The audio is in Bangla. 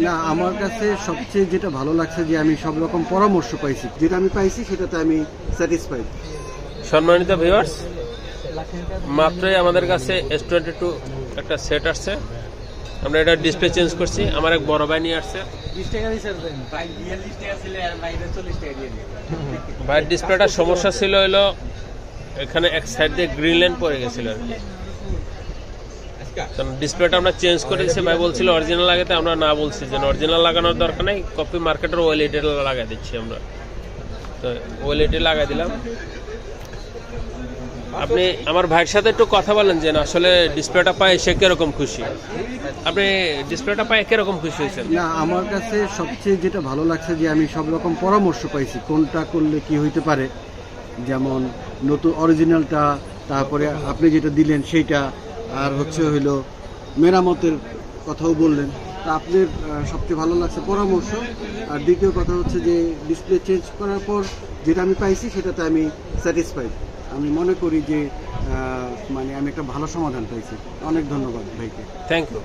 না, আমার কাছে সবচেয়ে যেটা ভালো লাগছে যে আমি সব রকম পরামর্শ পাইছি, যেটা আমি পাইছি সেটাতে আমি স্যাটিসফাইড। সম্মানিত ভিউয়ার্স, মাত্রই আমাদের কাছে S22 একটা সেট আসছে। আমরা এটা ডিসপ্লে চেঞ্জ করছি। আমার এক বড় ভাই নিয়ে আসছে। ভাইয়ের ডিসপ্লেটার সমস্যা ছিল হলো এখানে এক সাইড দিয়ে গ্রিন লাইন পড়ে গেছিল আর কি। ডিসপ্লেটা আমরা চেঞ্জ করে দিচ্ছি। ভাই বলছিল অরিজিনাল লাগাতে, আমরা না বলছি যে অরিজিনাল লাগানোর দরকার নেই, কপি মার্কেটের ওএলইডি লাগাই দিচ্ছি আমরা। তো ওএলইডি লাগাই দিলাম। আপনি আমার ভাইয়ের সাথে একটু কথা বলেন যে আসলে ডিসপ্লেটা পায় সে কিরকম খুশি। আপনি ডিসপ্লেটা পায় কিরকম খুশি হয়েছেন? না, আমার কাছে সবচেয়ে যেটা ভালো লাগছে যে আমি সব রকম পরামর্শ পাইছি, কোনটা করলে কি হইতে পারে। যেমন নতুন অরিজিনালটা, তারপরে আপনি যেটা দিলেন সেইটা, আর হইলো মেরামতের কথাও বললেন। তা আপনার সবচেয়ে ভালো লাগছে পরামর্শ। আর দ্বিতীয় কথা হচ্ছে যে ডিসপ্লে চেঞ্জ করার পর যেটা আমি পাইছি সেটাতে আমি স্যাটিসফাইড। আমি মনে করি যে মানে আমি একটা ভালো সমাধান পাইছি। অনেক ধন্যবাদ ভাইকে। Thank you.